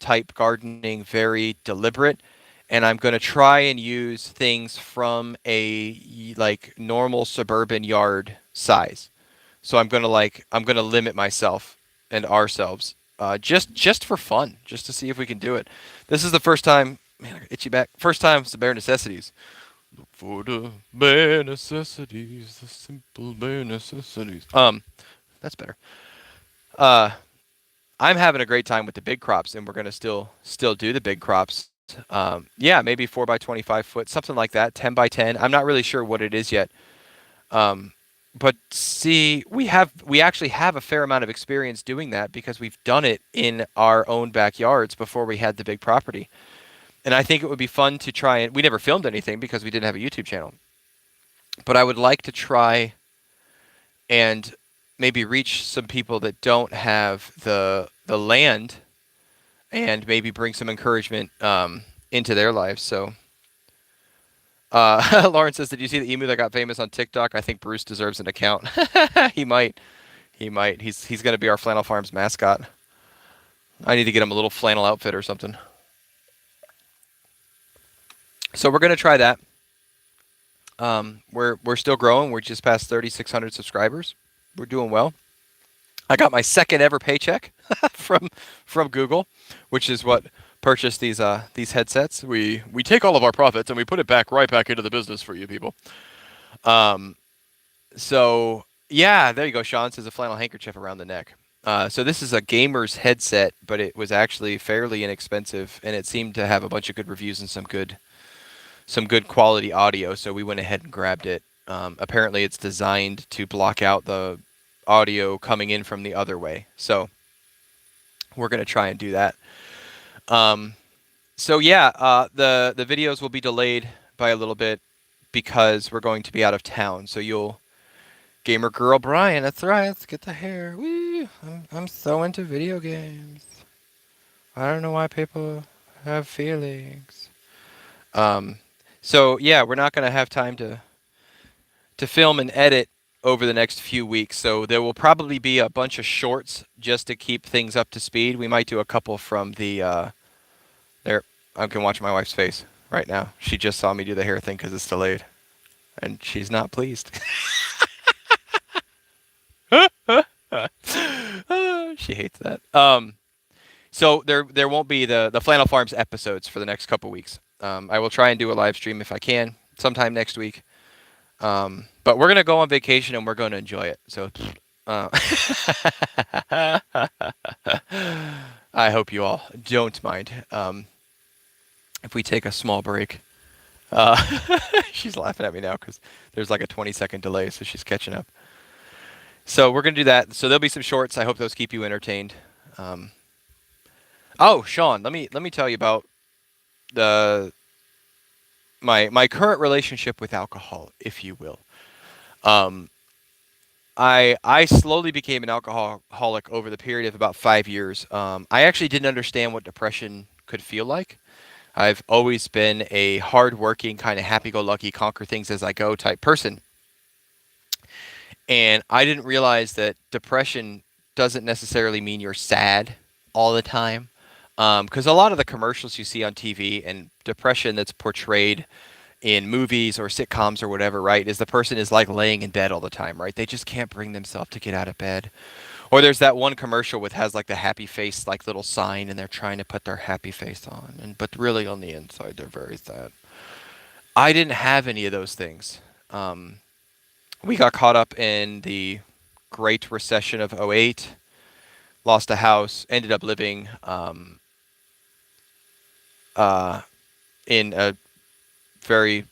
type gardening, very deliberate. And I'm going to try and use things from a like normal suburban yard size. So I'm going to limit myself and ourselves, just for fun, just to see if we can do it. This is the first time, man, I got itchy back. First time it's the bare necessities. Look for the bare necessities, the simple bare necessities. That's better. Uh, I'm having a great time with the big crops, and we're gonna still do the big crops. Yeah, maybe 4 by 25 foot, something like that, 10 by 10. I'm not really sure what it is yet. Um, but see, we actually have a fair amount of experience doing that because we've done it in our own backyards before we had the big property. And I think it would be fun to try and we never filmed anything because we didn't have a YouTube channel. But I would like to try and maybe reach some people that don't have the land and maybe bring some encouragement into their lives. So Lauren says, did you see the emu that got famous on TikTok? I think Bruce deserves an account. He might. He might. He's going to be our Flannel Farms mascot. I need to get him a little flannel outfit or something. So we're going to try that. We're still growing. We're just past 3,600 subscribers. We're doing well. I got my second ever paycheck from Google, which is what purchased these headsets. We take all of our profits and we put it right back into the business for you people. So yeah, there you go. Sean says a flannel handkerchief around the neck. So this is a gamer's headset, but it was actually fairly inexpensive, and it seemed to have a bunch of good reviews and some good quality audio. So we went ahead and grabbed it. Apparently, it's designed to block out the audio coming in from the other way. So we're gonna try and do that. So yeah, the videos will be delayed by a little bit because we're going to be out of town. So you'll gamer girl Brian. That's right. Let's get the hair. Woo! I'm so into video games. I don't know why people have feelings. Um, so yeah, we're not gonna have time to film and edit over the next few weeks. So there will probably be a bunch of shorts just to keep things up to speed. We might do a couple from the there. I can watch my wife's face right now. She just saw me do the hair thing because it's delayed, and she's not pleased. She hates that. So there won't be the Flannel Farms episodes for the next couple weeks. I will try and do a live stream if I can sometime next week. But we're gonna go on vacation and we're gonna enjoy it. So, uh, I hope you all don't mind if we take a small break. Uh, she's laughing at me now because there's like a 20-second delay, so she's catching up. So we're gonna do that. So there'll be some shorts. I hope those keep you entertained. Um, oh, Sean, let me tell you about the my current relationship with alcohol, if you will. Um, I slowly became an alcoholic over the period of about 5 years. I actually didn't understand what depression could feel like. I've always been a hardworking, kind of happy-go-lucky, conquer things as I go type person, and I didn't realize that depression doesn't necessarily mean you're sad all the time. Because a lot of the commercials you see on TV and depression that's portrayed in movies or sitcoms or whatever, right, is the person is like laying in bed all the time, right? They just can't bring themselves to get out of bed. Or there's that one commercial with has like the happy face like little sign and they're trying to put their happy face on and but really on the inside they're very sad. I didn't have any of those things. We got caught up in the Great Recession of '08, lost a house, ended up living uh, in a very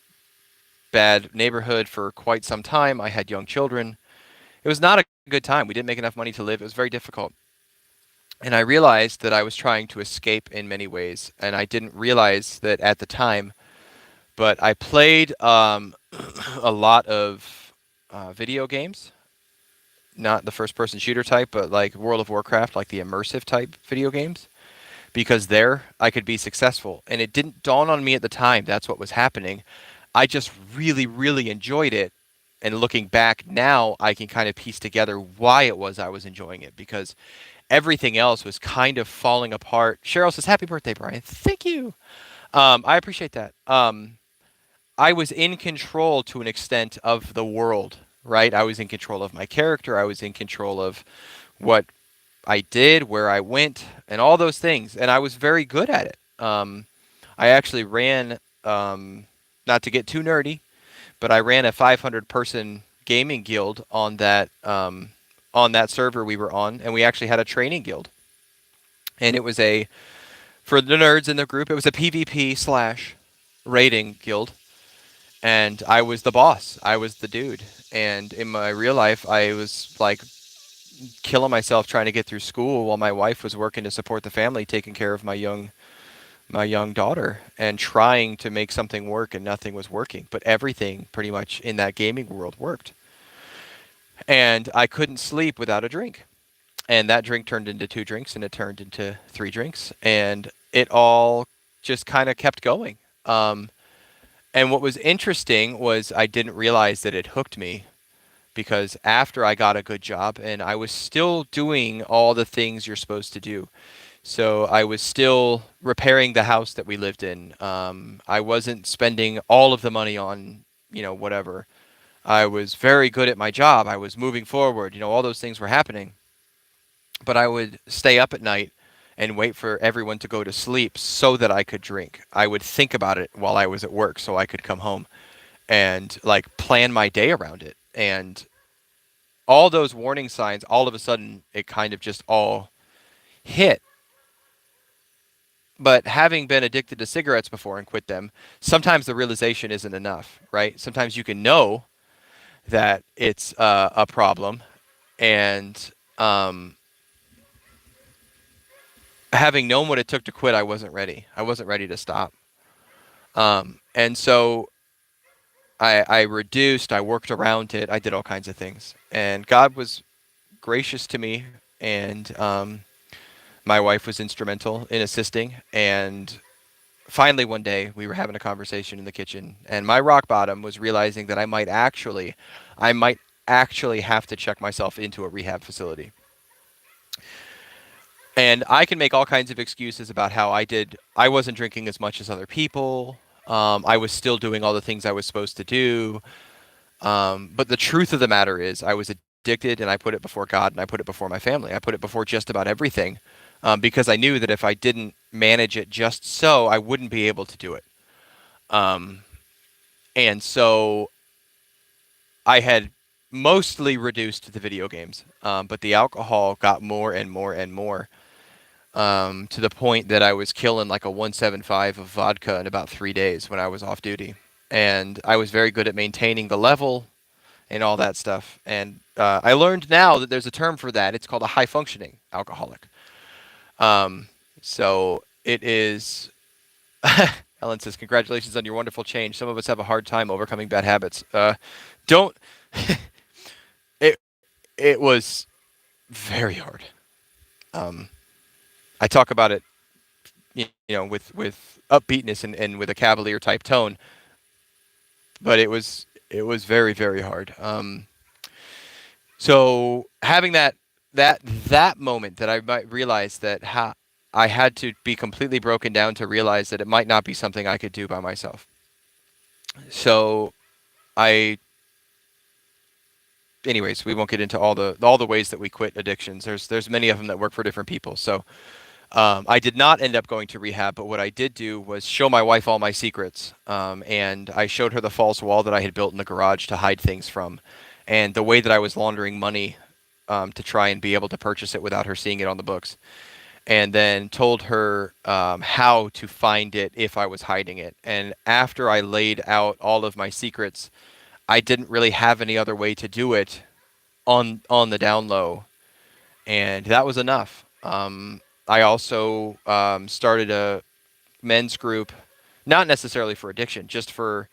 bad neighborhood for quite some time. I had young children. It was not a good time. We didn't make enough money to live. It was very difficult. And I realized that I was trying to escape in many ways. And I didn't realize that at the time, but I played a lot of video games, not the first person shooter type, but like World of Warcraft, like the immersive type video games, because there I could be successful. And it didn't dawn on me at the time that's what was happening. I just really, really enjoyed it. And looking back now, I can kind of piece together why it was I was enjoying it because everything else was kind of falling apart. Cheryl says, "Happy birthday, Brian." Thank you. I appreciate that. I was in control to an extent of the world, right? I was in control of my character. I was in control of what I did, where I went, and all those things. And I was very good at it. I actually ran, not to get too nerdy, but I ran a 500-person gaming guild on that server we were on, and we actually had a training guild. And it was for the nerds in the group, it was a PvP slash raiding guild. And I was the boss. I was the dude. And in my real life, I was like killing myself trying to get through school while my wife was working to support the family, taking care of my young daughter and trying to make something work, and nothing was working. But everything pretty much in that gaming world worked. And I couldn't sleep without a drink. And that drink turned into 2 drinks, and it turned into 3 drinks, and it all just kind of kept going. And what was interesting was I didn't realize that it hooked me because after I got a good job, and I was still doing all the things you're supposed to do. So I was still repairing the house that we lived in. I wasn't spending all of the money on, whatever. I was very good at my job. I was moving forward. All those things were happening. But I would stay up at night and wait for everyone to go to sleep so that I could drink. I would think about it while I was at work so I could come home and like plan my day around it. And all those warning signs, all of a sudden, it kind of just all hit. But having been addicted to cigarettes before and quit them, sometimes the realization isn't enough, right? Sometimes you can know that it's a problem, and having known what it took to quit, I wasn't ready. I wasn't ready to stop. And so I reduced, I worked around it, I did all kinds of things. And God was gracious to me, and my wife was instrumental in assisting. And finally one day we were having a conversation in the kitchen, and my rock bottom was realizing that I might actually have to check myself into a rehab facility. And I can make all kinds of excuses about how I wasn't drinking as much as other people. I was still doing all the things I was supposed to do. But the truth of the matter is, I was addicted, and I put it before God, and I put it before my family. I put it before just about everything, because I knew that if I didn't manage it just so, I wouldn't be able to do it. Um, and so I had mostly reduced the video games, but the alcohol got more and more and more, to the point that I was killing like a 175 of vodka in about 3 days when I was off duty. And I was very good at maintaining the level and all that stuff. And I learned now that there's a term for that. It's called a high functioning alcoholic. So it is. Ellen says, "Congratulations on your wonderful change. Some of us have a hard time overcoming bad habits." Don't. it it was very hard. Um, I talk about it, with upbeatness and with a cavalier type tone, but it was very very hard. So having that moment that I might realize that I had to be completely broken down to realize that it might not be something I could do by myself. So I, anyways, we won't get into all the ways that we quit addictions. There's many of them that work for different people. So I did not end up going to rehab, but what I did do was show my wife all my secrets, and I showed her the false wall that I had built in the garage to hide things from, and the way that I was laundering money, to try and be able to purchase it without her seeing it on the books, and then told her, how to find it if I was hiding it. And after I laid out all of my secrets, I didn't really have any other way to do it on the down low, and that was enough. I also started a men's group, not necessarily for addiction, just for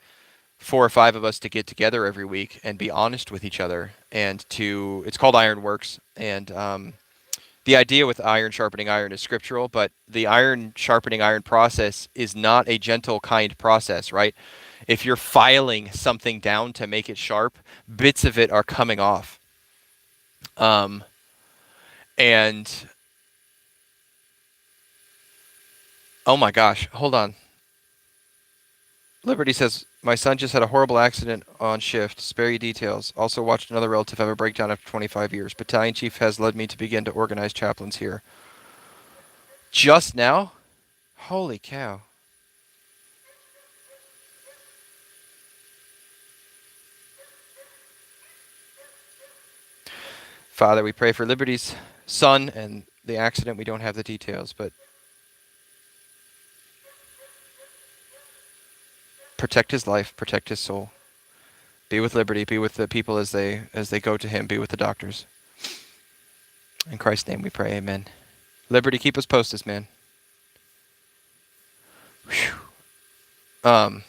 4 or 5 of us to get together every week and be honest with each other. And it's called Ironworks, and the idea with iron sharpening iron is scriptural, but the iron sharpening iron process is not a gentle, kind process, right? If you're filing something down to make it sharp, bits of it are coming off. And oh my gosh, hold on. Liberty says, my son just had a horrible accident on shift. Spare you details. Also watched another relative have a breakdown after 25 years. Battalion chief has led me to begin to organize chaplains here. Just now? Holy cow. Father, we pray for Liberty's son and the accident. We don't have the details, but protect his life, protect his soul. Be with Liberty, be with the people as they go to him, be with the doctors. In Christ's name we pray, amen. Liberty, keep us posted, man. Whew.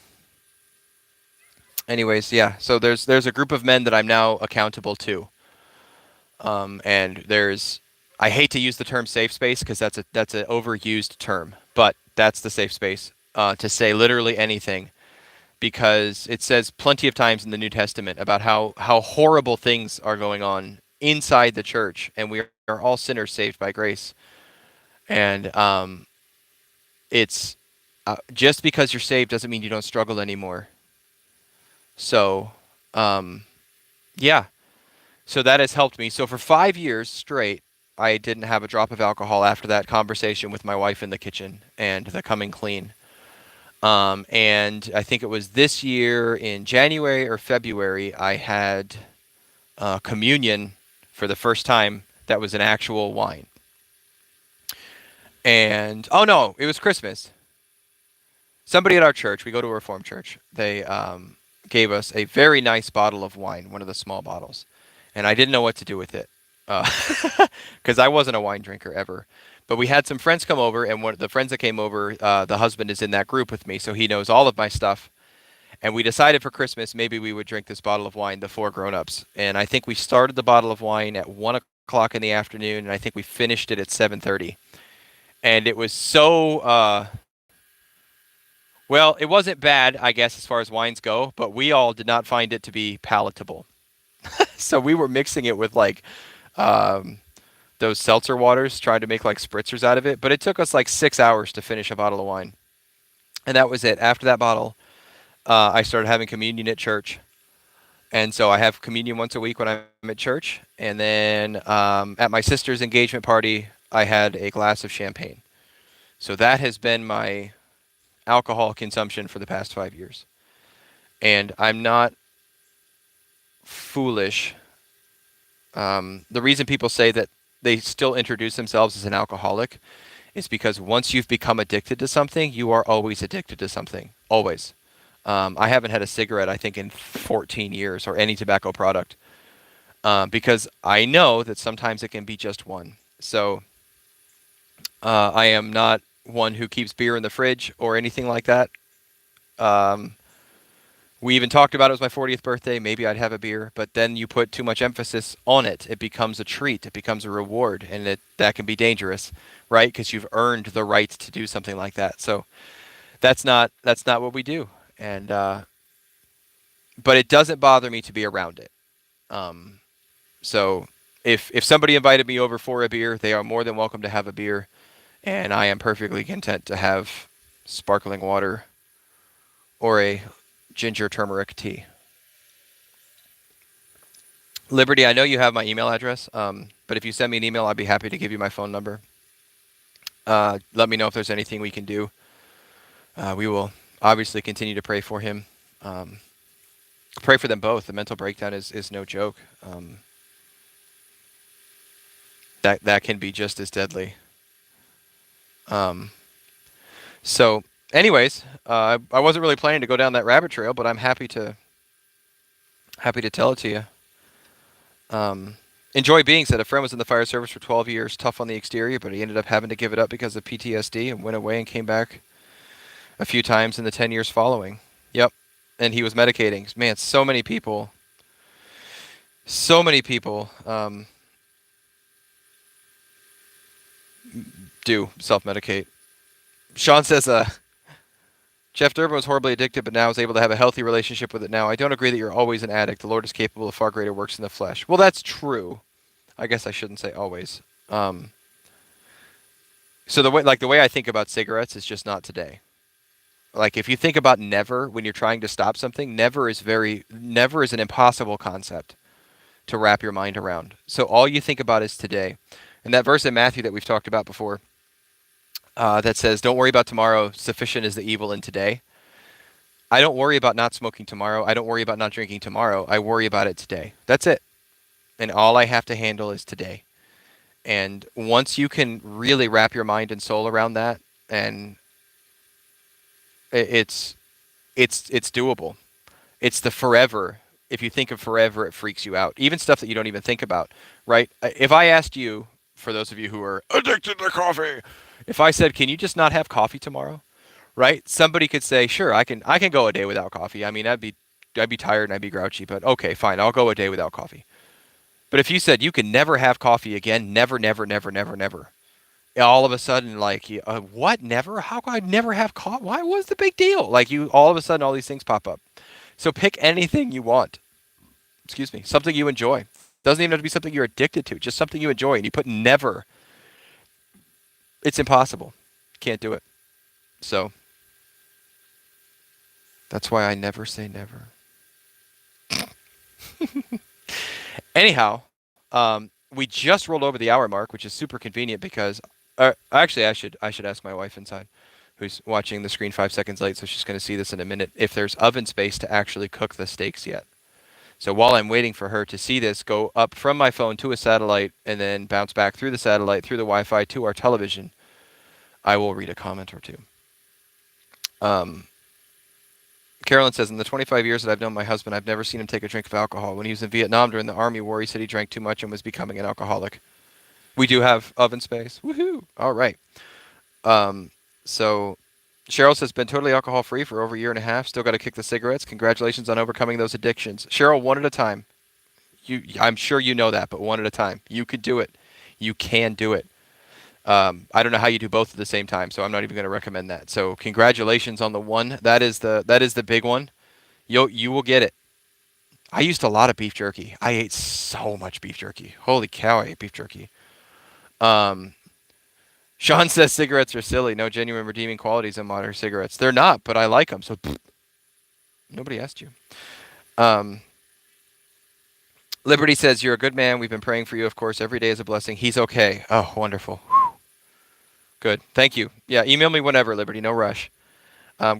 Anyways, yeah, so there's a group of men that I'm now accountable to. And I hate to use the term safe space because that's an overused term, but that's the safe space, to say literally anything, because it says plenty of times in the New Testament about how horrible things are going on inside the church, and we are all sinners saved by grace. And it's just because you're saved doesn't mean you don't struggle anymore. So, yeah. So that has helped me. So for 5 years straight, I didn't have a drop of alcohol after that conversation with my wife in the kitchen and the coming clean. And I think it was this year in January or February, I had communion for the first time that was an actual wine. And, oh no, it was Christmas. Somebody at our church, we go to a Reformed church, they gave us a very nice bottle of wine, one of the small bottles. And I didn't know what to do with it, because I wasn't a wine drinker ever. But we had some friends come over, and one of the friends that came over, the husband is in that group with me, so he knows all of my stuff. And we decided for Christmas maybe we would drink this bottle of wine, the 4 grown-ups. And I think we started the bottle of wine at 1 o'clock in the afternoon, and I think we finished it at 7:30. And it was so Well, it wasn't bad, I guess, as far as wines go, but we all did not find it to be palatable. So we were mixing it with like um, those seltzer waters, trying to make like spritzers out of it. But it took us like 6 hours to finish a bottle of wine, and that was it. After that bottle, I started having communion at church, and so I have communion once a week when I'm at church, and then at my sister's engagement party, I had a glass of champagne. So that has been my alcohol consumption for the past 5 years. And I'm not foolish. The reason people say that they still introduce themselves as an alcoholic is because once you've become addicted to something, you are always addicted to something. Always. I haven't had a cigarette, I think, in 14 years or any tobacco product because I know that sometimes it can be just one. So I am not one who keeps beer in the fridge or anything like that. Um, We even talked about it was my 40th birthday. Maybe I'd have a beer, but then you put too much emphasis on it. It becomes a treat. It becomes a reward, and that can be dangerous, right? Because you've earned the right to do something like that. So that's not what we do. And but it doesn't bother me to be around it. Um, so if somebody invited me over for a beer, they are more than welcome to have a beer, and I am perfectly content to have sparkling water or a ginger turmeric tea. Liberty, I know you have my email address, but if you send me an email, I'd be happy to give you my phone number. Let me know if there's anything we can do. We will obviously continue to pray for him. Um, Pray for them both. The mental breakdown is no joke. That can be just as deadly. Um, so, anyways, I wasn't really planning to go down that rabbit trail, but I'm happy to tell it to you. Enjoy being said a friend was in the fire service for 12 years, tough on the exterior, but he ended up having to give it up because of PTSD and went away and came back a few times in the 10 years following. Yep. And he was medicating. Man, so many people do self-medicate. Sean says, Jeff Durbin was horribly addicted, but now is able to have a healthy relationship with it now. I don't agree that you're always an addict. The Lord is capable of far greater works in the flesh. Well, that's true. I guess I shouldn't say always. So the way I think about cigarettes is just not today. Like if you think about never when you're trying to stop something, never is an impossible concept to wrap your mind around. So all you think about is today. And that verse in Matthew that we've talked about before, that says, "Don't worry about tomorrow. Sufficient is the evil in today." I don't worry about not smoking tomorrow. I don't worry about not drinking tomorrow. I worry about it today. That's it. And all I have to handle is today. And once you can really wrap your mind and soul around that, and it's it's doable. It's the forever. If you think of forever, it freaks you out. Even stuff that you don't even think about, right? If I asked you, for those of you who are addicted to coffee, if I said, "Can you just not have coffee tomorrow?" Right? Somebody could say, "Sure, I can go a day without coffee." I mean, I'd be tired and I'd be grouchy, but okay, fine, I'll go a day without coffee. But if you said you can never have coffee again, never, never, never, never, never, all of a sudden, like, what? Never? How could I never have coffee? Why was the big deal? Like, all of a sudden, all these things pop up. So pick anything you want. Excuse me, something you enjoy. Doesn't even have to be something you're addicted to. Just something you enjoy, and you put never. It's impossible. Can't do it. So that's why I never say never. Anyhow, we just rolled over the hour mark, which is super convenient because actually I should ask my wife inside, who's watching the screen 5 seconds late, so she's going to see this in a minute, if there's oven space to actually cook the steaks yet. So while I'm waiting for her to see this go up from my phone to a satellite and then bounce back through the satellite, through the Wi-Fi to our television, I will read a comment or two. Carolyn says, in the 25 years that I've known my husband, I've never seen him take a drink of alcohol. When he was in Vietnam during the Army War, he said he drank too much and was becoming an alcoholic. We do have oven space. Woohoo! All right. So Cheryl says, been totally alcohol-free for over a year and a half. Still got to kick the cigarettes. Congratulations on overcoming those addictions. Cheryl, one at a time. I'm sure you know that, but one at a time. You could do it. You can do it. I don't know how you do both at the same time, so I'm not even going to recommend that. So congratulations on the one. That is the big one. You will get it. I used a lot of beef jerky. I ate so much beef jerky. Holy cow, I ate beef jerky. Um, Sean says cigarettes are silly. No genuine redeeming qualities in modern cigarettes. They're not, but I like them. So nobody asked you. Um, Liberty says you're a good man. We've been praying for you, of course. Every day is a blessing. He's okay. Oh, wonderful. Good. Thank you. Yeah, email me whenever, Liberty. No rush.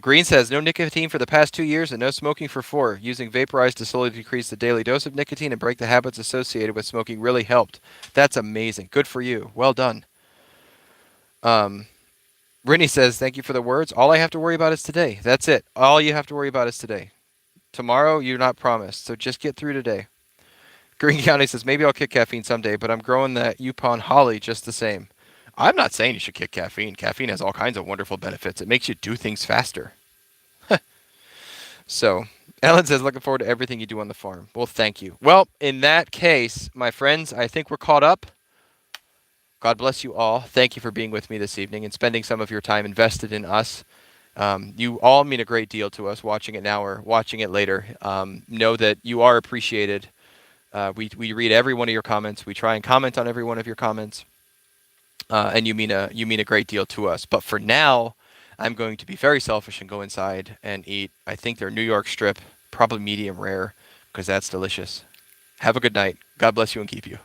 Green says no nicotine for the past 2 years and no smoking for 4. Using vaporized to slowly decrease the daily dose of nicotine and break the habits associated with smoking really helped. That's amazing. Good for you. Well done. Brittany says thank you for the words. All I have to worry about is today. That's it. All you have to worry about is today. Tomorrow you're not promised, so just get through today. Green County says maybe I'll kick caffeine someday, but I'm growing that Yupon Holly just the same. I'm not saying you should kick caffeine. Caffeine has all kinds of wonderful benefits. It makes you do things faster. So, Ellen says, looking forward to everything you do on the farm. Well, thank you. Well, in that case, my friends, I think we're caught up. God bless you all. Thank you for being with me this evening and spending some of your time invested in us. You all mean a great deal to us, watching it now or watching it later. Know that you are appreciated. We read every one of your comments. We try and comment on every one of your comments. And you mean a great deal to us. But for now, I'm going to be very selfish and go inside and eat. I think they're New York strip, probably medium rare, because that's delicious. Have a good night. God bless you and keep you.